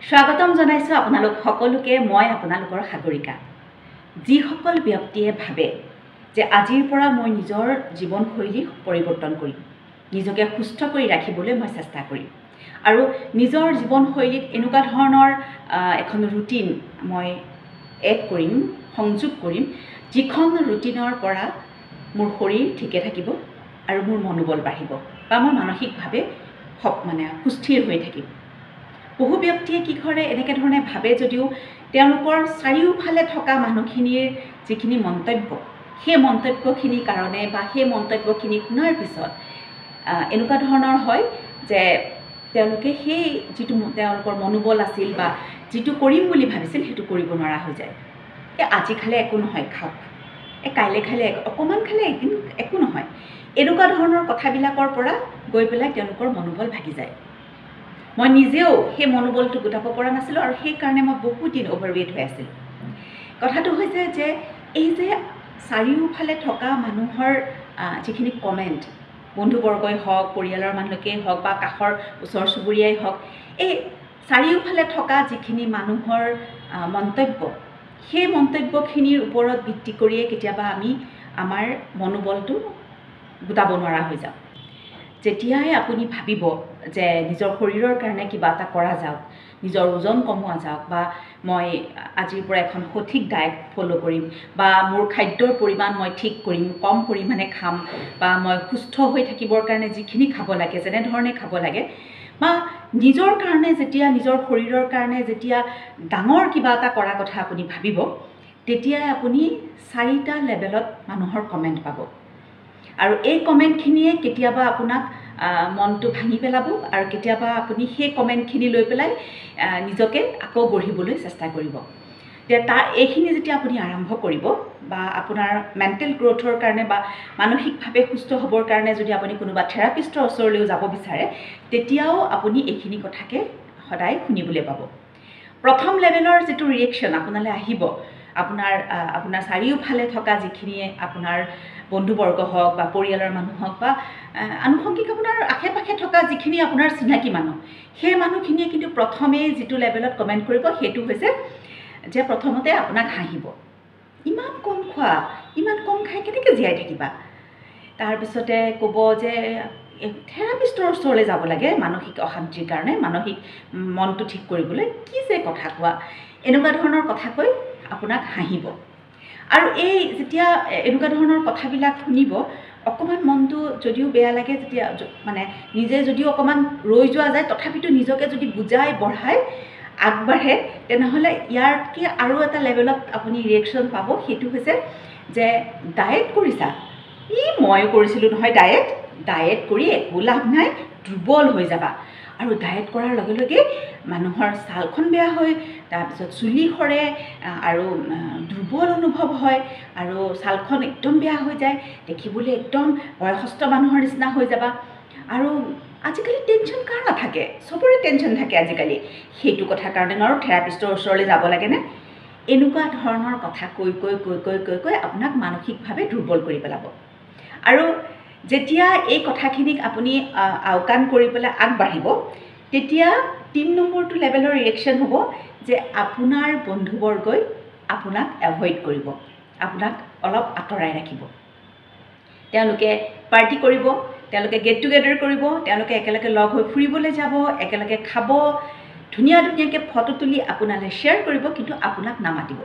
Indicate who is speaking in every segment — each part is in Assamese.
Speaker 1: স্বাগতম জনাইছো আপোনালোক সকলোকে। মই আপোনালোকৰ সাগৰিকা। যিসকল ব্যক্তিয়ে ভাবে যে আজিৰ পৰা মই নিজৰ জীৱনশৈলী পৰিৱৰ্তন কৰিম, নিজকে সুস্থ কৰি ৰাখিবলৈ মই চেষ্টা কৰিম আৰু নিজৰ জীৱনশৈলীত এনেকুৱা ধৰণৰ এখন ৰুটিন মই এড কৰিম, সংযোগ কৰিম, যিখন ৰুটিনৰ পৰা মোৰ শৰীৰ ঠিকে থাকিব আৰু মোৰ মনোবল বাঢ়িব বা মই মানসিকভাৱে সুস্থিৰ হৈ থাকিম। বহু ব্যক্তিয়ে কি কৰে, এনেকৈ ধৰণে ভাবে যদিও তেওঁলোকৰ চাৰিওফালে থকা মানুহখিনিৰ যিখিনি মন্তব্য, সেই মন্তব্যখিনিৰ কাৰণে বা সেই মন্তব্যখিনি শুনাৰ পিছত এনেকুৱা ধৰণৰ হয় যে তেওঁলোকে সেই যিটো তেওঁলোকৰ মনোবল আছিল বা যিটো কৰিম বুলি ভাবিছিল সেইটো কৰিব নোৱাৰা হৈ যায়। আজি খালে একো নহয়, খাওক, কাইলৈ খালে অকণমান খালে এদিন একো নহয়, এনেকুৱা ধৰণৰ কথাবিলাকৰ পৰা গৈ পেলাই তেওঁলোকৰ মনোবল ভাগি যায়। মই নিজেও সেই মনোবলটো গোটাব পৰা নাছিলোঁ আৰু সেইকাৰণে মই বহুত দিন অভাৰৱেইট হৈ আছিলোঁ। কথাটো হৈছে যে এই যে চাৰিওফালে থকা মানুহৰ যিখিনি কমেণ্ট, বন্ধুবৰ্গই হওক, পৰিয়ালৰ মানুহকেই হওক বা কাষৰ ওচৰ চুবুৰীয়াই হওক, এই চাৰিওফালে থকা যিখিনি মানুহৰ মন্তব্য, সেই মন্তব্যখিনিৰ ওপৰত ভিত্তি কৰিয়ে কেতিয়াবা আমি আমাৰ মনোবলটো গোটাব নোৱাৰা হৈ যাওঁ। যেতিয়াই আপুনি ভাবিব যে নিজৰ শৰীৰৰ কাৰণে কিবা এটা কৰা যাওক, নিজৰ ওজন কমোৱা যাওক বা মই আজিৰ পৰা এখন সঠিক ডায়েট ফ'ল' কৰিম বা মোৰ খাদ্যৰ পৰিমাণ মই ঠিক কৰিম, কম পৰিমাণে খাম বা মই সুস্থ হৈ থাকিবৰ কাৰণে যিখিনি খাব লাগে, যেনেধৰণে খাব লাগে বা নিজৰ কাৰণে যেতিয়া নিজৰ শৰীৰৰ কাৰণে যেতিয়া ডাঙৰ কিবা এটা কৰা কথা আপুনি ভাবিব, তেতিয়াই আপুনি 4টা লেভেলত মানুহৰ কমেণ্ট পাব আৰু এই কমেণ্টখিনিয়ে কেতিয়াবা আপোনাক মনটো ভাঙি পেলাব আৰু কেতিয়াবা আপুনি সেই কমেণ্টখিনি লৈ পেলাই নিজকে আকৌ গঢ়িবলৈ চেষ্টা কৰিব। এইখিনি যেতিয়া আপুনি আৰম্ভ কৰিব বা আপোনাৰ মেণ্টেল গ্ৰ'থৰ কাৰণে বা মানসিকভাৱে সুস্থ হ'বৰ কাৰণে যদি আপুনি কোনোবা থেৰাপিষ্টৰ ওচৰলৈও যাব বিচাৰে, তেতিয়াও আপুনি এইখিনি কথাকে সদায় শুনিবলৈ পাব। প্ৰথম লেভেলৰ যিটো ৰিয়েকশ্যন আপোনালৈ আহিব, আপোনাৰ চাৰিওফালে থকা যিখিনিয়ে আপোনাৰ বন্ধুবৰ্গ হওক বা পৰিয়ালৰ মানুহ হওক বা আনুষংগিক আপোনাৰ আশে পাশে থকা যিখিনি আপোনাৰ চিনাকি মানুহ, সেই মানুহখিনিয়ে কিন্তু প্ৰথমেই যিটো লেভেলত কমেণ্ট কৰিব সেইটো হৈছে যে প্ৰথমতে আপোনাক হাঁহিব, ইমান কম খোৱা, ইমান কম খাই কেনেকৈ জীয়াই থাকিবা। তাৰপিছতে ক'ব যে থেৰাপিষ্টৰ ওচৰলৈ যাব লাগে মানসিক অশান্তিৰ কাৰণে, মানসিক মনটো ঠিক কৰিবলৈ, কি যে কথা কোৱা, এনেকুৱা ধৰণৰ কথা কৈ আপোনাক হাঁহিব। আৰু এই যেতিয়া এনেকুৱা ধৰণৰ কথাবিলাক শুনিব, অকণমান মনটো যদিও বেয়া লাগে, যেতিয়া নিজে যদিও অকণমান ৰৈ যোৱা যায়, তথাপিতো নিজকে যদি বুজাই বঢ়াই আগবাঢ়ে, তেনেহ'লে ইয়াতকৈ আৰু এটা লেভেলত আপুনি ৰিয়েকশ্যন পাব। সেইটো হৈছে যে ডায়েট কৰিছা, ময়ো কৰিছিলোঁ নহয় ডায়েট কৰি একো লাভ নাই, দুৰ্বল হৈ যাবা। আৰু ডায়েট কৰাৰ লগে লগে মানুহৰ ছালখন বেয়া হয়, তাৰপিছত চুলি সৰে আৰু দুৰ্বল অনুভৱ হয় আৰু ছালখন একদম বেয়া হৈ যায়, দেখিবলৈ একদম বয়সস্থ মানুহৰ নিচিনা হৈ যাবা। আৰু আজিকালি টেনশ্যন কাৰ নাথাকে, চবৰে টেনশ্যন থাকে আজিকালি, সেইটো কথাৰ কাৰণে আৰু থেৰাপিষ্টৰ ওচৰলৈ যাব লাগেনে? এনেকুৱা ধৰণৰ কথা কৈ কৈ কৈ কৈ কৈ কৈ আপোনাক মানসিকভাৱে দুৰ্বল কৰি পেলাব। আৰু যেতিয়া এই কথাখিনিক আপুনি আওকাণ কৰি পেলাই আগবাঢ়িব, তেতিয়া 3 নম্বৰটো লেভেলৰ ৰিয়েকশ্যন হ'ব যে আপোনাৰ বন্ধুবৰ্গই আপোনাক এভইড কৰিব, আপোনাক অলপ আঁতৰাই ৰাখিব। তেওঁলোকে পাৰ্টি কৰিব, তেওঁলোকে গেট টুগেডাৰ কৰিব, তেওঁলোকে একেলগে লগ হৈ ফুৰিবলৈ যাব, একেলগে খাব, ধুনীয়া ধুনীয়াকৈ ফটো তুলি আপোনালৈ শ্বেয়াৰ কৰিব, কিন্তু আপোনাক নামাতিব।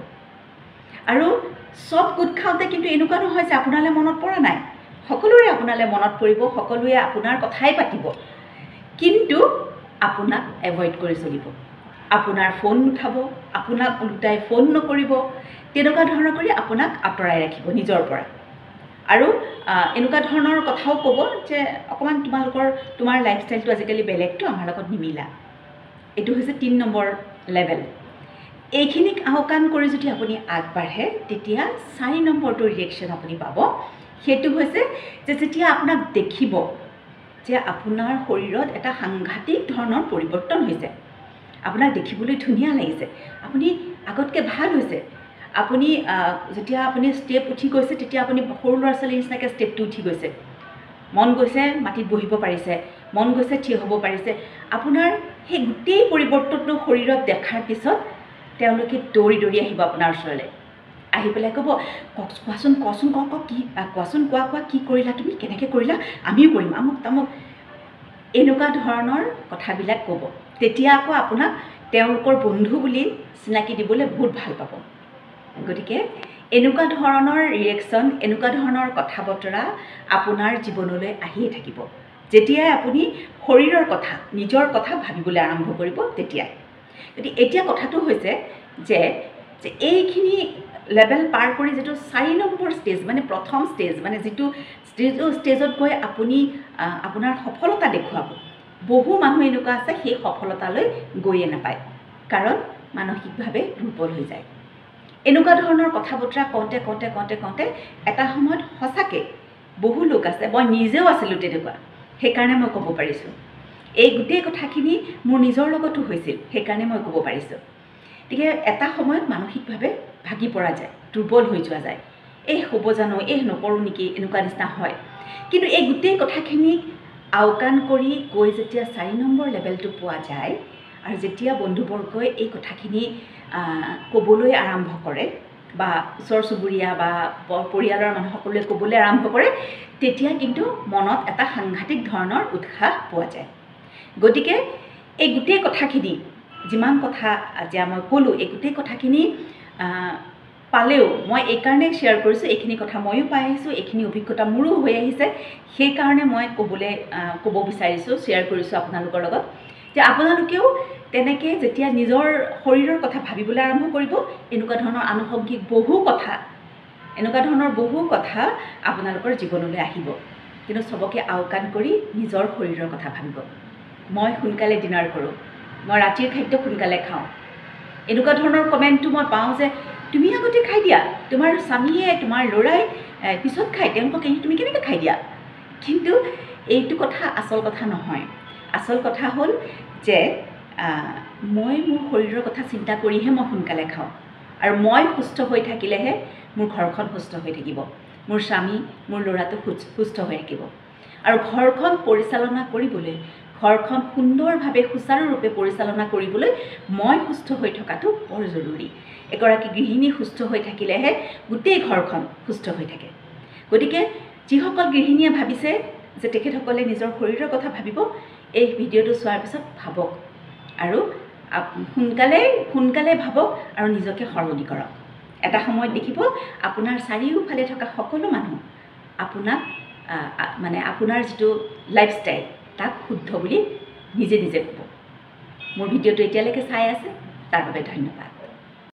Speaker 1: আৰু চব গোট খাওঁতে কিন্তু এনেকুৱা নহয় যে আপোনালৈ মনত পৰা নাই, সকলোৰে আপোনালৈ মনত পৰিব, সকলোৱে আপোনাৰ কথাই পাতিব, কিন্তু আপোনাক এভইড কৰি চলিব, আপোনাৰ ফোন নুঠাব, আপোনাক ওলোটাই ফোন নকৰিব, তেনেকুৱা ধৰণৰ কৰি আপোনাক আঁতৰাই ৰাখিব নিজৰ পৰা। আৰু এনেকুৱা ধৰণৰ কথাও ক'ব যে অকণমান তোমাৰ লাইফষ্টাইলটো আজিকালি বেলেগটো, আমাৰ লগত নিমিলা। এইটো হৈছে 3 নম্বৰ লেভেল। এইখিনিক আওকাণ কৰি যদি আপুনি আগবাঢ়ে, তেতিয়া 4 নম্বৰটো ৰিয়েকশ্যন আপুনি পাব। সেইটো হৈছে যে যেতিয়া আপোনাক দেখিব যে আপোনাৰ শৰীৰত এটা সাংঘাতিক ধৰণৰ পৰিৱৰ্তন হৈছে, আপোনাক দেখিবলৈ ধুনীয়া লাগিছে, আপুনি আগতকৈ ভাল হৈছে, যেতিয়া আপুনি ষ্টেপ উঠি গৈছে, তেতিয়া আপুনি সৰু ল'ৰা ছোৱালীৰ নিচিনাকৈ ষ্টেপটো উঠি গৈছে, মন গৈছে মাটিত বহিব পাৰিছে, মন গৈছে থিয় হ'ব পাৰিছে আপোনাৰ সেই গোটেই পৰিৱৰ্তনটো শৰীৰত দেখাৰ পিছত তেওঁলোকে দৌৰি দৌৰি আহিব আপোনাৰ ওচৰলৈ আহি পেলাই ক'ব কোৱাচোন কি কোৱাচোন কোৱা কি কৰিলা তুমি কেনেকৈ কৰিলা আমিও কৰিম আমুক তামুক এনেকুৱা ধৰণৰ কথাবিলাক ক'ব তেতিয়া আকৌ আপোনাক তেওঁলোকৰ বন্ধু বুলি চিনাকি দিবলৈ বহুত ভাল পাব গতিকে এনেকুৱা ধৰণৰ ৰিয়েকশ্যন এনেকুৱা ধৰণৰ কথা বতৰা আপোনাৰ জীৱনলৈ আহিয়ে থাকিব যেতিয়াই আপুনি শৰীৰৰ কথা নিজৰ কথা ভাবিবলৈ আৰম্ভ কৰিব তেতিয়াই গতিকে এতিয়া কথাটো হৈছে যে এইখিনি লেভেল পাৰ কৰি যিটো 4 নম্বৰ ষ্টেজ মানে প্ৰথম ষ্টেজ মানে যিটো ষ্টেজত গৈ আপুনি আপোনাৰ সফলতা দেখুৱাব বহু মানুহ এনেকুৱা আছে সেই সফলতালৈ গৈয়ে নাপায় কাৰণ মানসিকভাৱে দুৰ্বল হৈ যায় এনেকুৱা ধৰণৰ কথা বতৰা কওঁতে এটা সময়ত সঁচাকৈ বহু লোক আছে মই নিজেও আছিলোঁ তেনেকুৱা সেইকাৰণে মই ক'ব পাৰিছোঁ এই গোটেই কথাখিনি মোৰ নিজৰ লগতো হৈছিল সেইকাৰণে মই ক'ব পাৰিছোঁ গতিকে এটা সময়ত মানসিকভাৱে ভাগি পৰা যায় দুৰ্বল হৈ যোৱা যায় এই হ'ব জানো এই নকৰোঁ নেকি এনেকুৱা নিচিনা হয় কিন্তু এই গোটেই কথাখিনি আওকাণ কৰি গৈ যেতিয়া 4 নম্বৰ লেভেলটো পোৱা যায় আৰু যেতিয়া বন্ধুবৰ্গই এই কথাখিনি ক'বলৈ আৰম্ভ কৰে বা ওচৰ চুবুৰীয়া বা পৰিয়ালৰ মানুহসকলে ক'বলৈ আৰম্ভ কৰে তেতিয়া কিন্তু মনত এটা সাংঘাতিক ধৰণৰ উৎসাহ পোৱা যায় গতিকে এই গোটেই কথাখিনি যিমান কথা আজি মই ক'লোঁ এই গোটেই কথাখিনি পালেও মই এইকাৰণে শ্বেয়াৰ কৰিছোঁ এইখিনি কথা ময়ো পাই আহিছোঁ এইখিনি অভিজ্ঞতা মোৰো হৈ আহিছে সেইকাৰণে মই ক'ব বিচাৰিছোঁ শ্বেয়াৰ কৰিছোঁ আপোনালোকৰ লগত যে আপোনালোকেও তেনেকৈ যেতিয়া নিজৰ শৰীৰৰ কথা ভাবিবলৈ আৰম্ভ কৰিব এনেকুৱা ধৰণৰ আনুষংগিক বহু কথা আপোনালোকৰ জীৱনলৈ আহিব কিন্তু চবকে আওকাণ কৰি নিজৰ শৰীৰৰ কথা ভাবিব মই সোনকালে ডিনাৰ কৰোঁ মই ৰাতিৰ খাদ্য সোনকালে খাওঁ এনেকুৱা ধৰণৰ কমেণ্টটো মই পাওঁ যে তুমি আগতে খাই দিয়া তোমাৰ স্বামীয়ে তোমাৰ ল'ৰাই পিছত খায় তেওঁলোকক তুমি কেনেকৈ খাই দিয়া কিন্তু এইটো কথা আচল কথা নহয় আচল কথা হ'ল যে মই মোৰ শৰীৰৰ কথা চিন্তা কৰিহে মই সোনকালে খাওঁ আৰু মই সুস্থ হৈ থাকিলেহে মোৰ ঘৰখন সুস্থ হৈ থাকিব মোৰ স্বামী মোৰ ল'ৰাটো সুস্থ হৈ থাকিব আৰু ঘৰখন পৰিচালনা কৰিবলৈ ঘৰখন সুন্দৰভাৱে সুচাৰুৰূপে পৰিচালনা কৰিবলৈ মই সুস্থ হৈ থকাটো বৰ জৰুৰী এগৰাকী গৃহিণী সুস্থ হৈ থাকিলেহে গোটেই ঘৰখন সুস্থ হৈ থাকে গতিকে যিসকল গৃহিণীয়ে ভাবিছে যে তেখেতসকলে নিজৰ শৰীৰৰ কথা ভাবিব এই ভিডিঅ'টো চোৱাৰ পিছত ভাবক আৰু সোনকালে ভাবক আৰু নিজকে সলনি কৰক এটা সময়ত দেখিব আপোনাৰ চাৰিওফালে থকা সকলো মানুহ আপোনাক মানে আপোনাৰ যিটো লাইফষ্টাইল তাক শুদ্ধ বুলি নিজে ক'ব মোৰ ভিডিঅ'টো এতিয়ালৈকে চাই আছে তাৰ বাবে ধন্যবাদ